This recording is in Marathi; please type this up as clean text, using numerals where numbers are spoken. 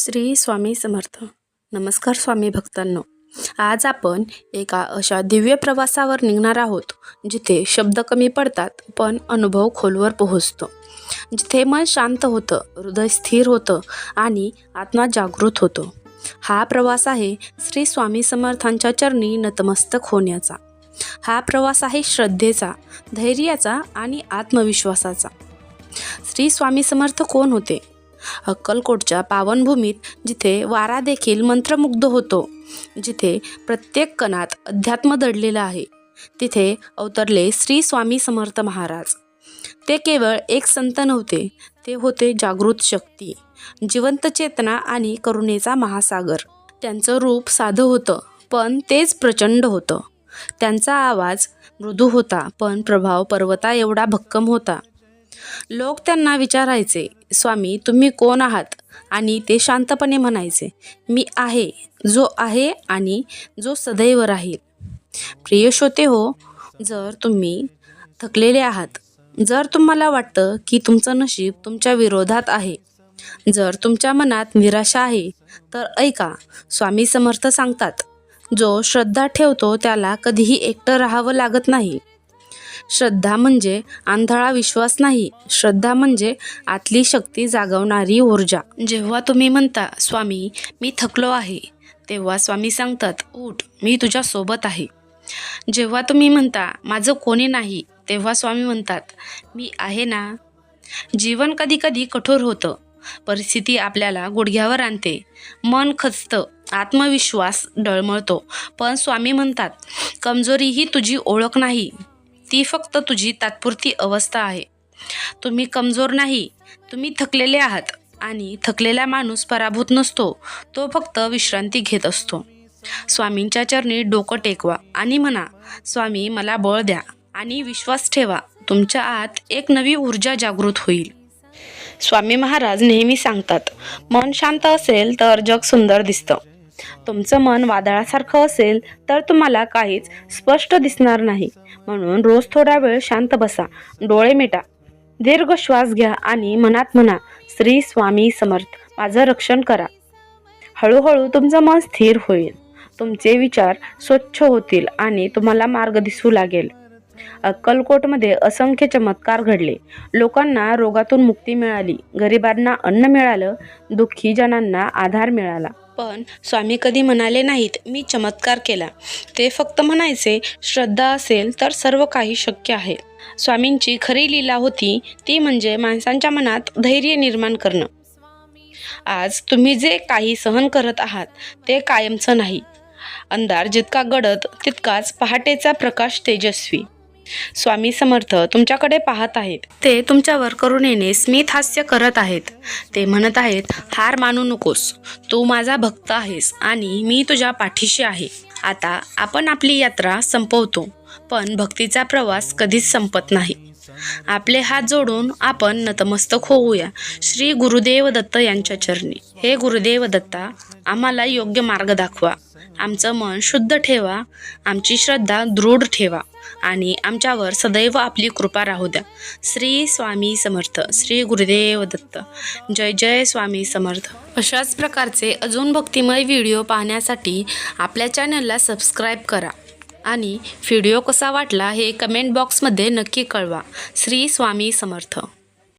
श्री स्वामी समर्थ. नमस्कार स्वामी भक्तांनो. आज आपण एका अशा दिव्य प्रवासावर निघणार आहोत जिथे शब्द कमी पडतात पण अनुभव खोलवर पोहोचतो, जिथे मन शांत होतं, हृदय स्थिर होतं आणि आत्मा जागृत होतो. हा प्रवास आहे श्री स्वामी समर्थांच्या चरणी नतमस्तक होण्याचा. हा प्रवास आहे श्रद्धेचा, धैर्याचा आणि आत्मविश्वासाचा. श्री स्वामी समर्थ कोण होते? अक्कलकोटच्या पावनभूमीत जिथे वारा देखील मंत्रमुग्ध होतो, जिथे प्रत्येक कणात अध्यात्म दडलेलं आहे, तिथे अवतरले श्री स्वामी समर्थ महाराज. ते केवळ एक संत नव्हते, ते होते जागृत शक्ती, जिवंत चेतना आणि करुणेचा महासागर. त्यांचं रूप साधं होतं पण तेच प्रचंड होतं. त्यांचा आवाज मृदू होता पण प्रभाव पर्वता एवढा भक्कम होता. लोक त्यांना विचारायचे, स्वामी तुम्ही कोण आहात? आणि ते शांतपणे म्हणायचे, मी आहे जो आहे आणि जो सदैव राहील. प्रिय श्रोते हो, जर तुम्ही थकलेले आहात, जर तुम्हाला वाटतं की तुमचं नशीब तुमच्या विरोधात आहे, जर तुमच्या मनात निराशा आहे, तर ऐका. स्वामी समर्थ सांगतात, जो श्रद्धा ठेवतो त्याला कधीही एकटं राहावं लागत नाही. श्रद्धा म्हणजे आंधळा विश्वास नाही, श्रद्धा म्हणजे आतली शक्ती जागवणारी ऊर्जा. जेव्हा तुम्ही म्हणता, स्वामी मी थकलो आहे, तेव्हा स्वामी सांगतात, उठ, मी तुझ्या सोबत आहे. जेव्हा तुम्ही म्हणता, माझं कोणी नाही, तेव्हा स्वामी म्हणतात, मी आहे ना. जीवन कधी कधी कठोर होतं, परिस्थिती आपल्याला गुडघ्यावर आणते, मन खचतं, आत्मविश्वास डळमळतो, पण स्वामी म्हणतात, कमजोरी ही तुझी ओळख नाही, ती फक्त तुझी तात्पुरती अवस्था आहे. तुम्ही कमजोर नाही, तुम्ही थकलेले आहात आणि थकलेला माणूस पराभूत नसतो, तो फक्त विश्रांती घेत असतो. स्वामींच्या चरणी डोकं टेकवा आणि म्हणा, स्वामी मला बळ द्या, आणि विश्वास ठेवा, तुमच्या आत एक नवी ऊर्जा जागृत होईल. स्वामी महाराज नेहमी सांगतात, मन शांत असेल तर जग सुंदर दिसतं. तुमचं मन वादळासारखं असेल तर तुम्हाला काहीच स्पष्ट दिसणार नाही. म्हणून रोज थोडा वेळ शांत बसा, डोळे मिटा, दीर्घ श्वास घ्या आणि मनात म्हणा, श्री स्वामी समर्थ माझं रक्षण करा. हळूहळू तुमचं मन स्थिर होईल, तुमचे विचार स्वच्छ होतील आणि तुम्हाला मार्ग दिसू लागेल. अक्कलकोटमध्ये असंख्य चमत्कार घडले. लोकांना रोगातून मुक्ती मिळाली, गरिबांना अन्न मिळालं, दुःखी जनांना आधार मिळाला. पण स्वामी कधी म्हणाले नाहीत, मी चमत्कार केला. ते फक्त म्हणायचे, श्रद्धा असेल तर सर्व काही शक्य आहे. स्वामींची खरी लीला होती ती म्हणजे माणसांच्या मनात धैर्य निर्माण करणं. आज तुम्ही जे काही सहन करत आहात ते कायमचं नाही. अंधार जितका गडद तितकाच पहाटेचा प्रकाश तेजस्वी. स्वामी समर्थ तुमच्याकडे पाहत आहेत. ते तुमच्यावर करुणेने स्मित हास्य करत आहेत. ते म्हणत आहेत, हार मानू नकोस, तू माझा भक्त आहेस आणि मी तुझ्या पाठीशी आहे. आता आपण आपली यात्रा संपवतो, पण भक्तीचा प्रवास कधीच संपत नाही. आपले हात जोडून आपण नतमस्तक होऊया श्री गुरुदेव दत्त यांच्या चरणी. हे गुरुदेव दत्ता, आम्हाला योग्य मार्ग दाखवा, आमचं मन शुद्ध ठेवा, आमची श्रद्धा दृढ ठेवा आणि आमच्यावर सदैव आपली कृपा राहू द्या. श्री स्वामी समर्थ. श्री गुरुदेव दत्त. जय जय स्वामी समर्थ. अशाच प्रकारचे अजून भक्तिमय व्हिडिओ पाहण्यासाठी आपल्या चॅनलला सबस्क्राईब करा आणि व्हिडिओ कसा वाटला हे कमेंट बॉक्समध्ये नक्की कळवा. श्री स्वामी समर्थ.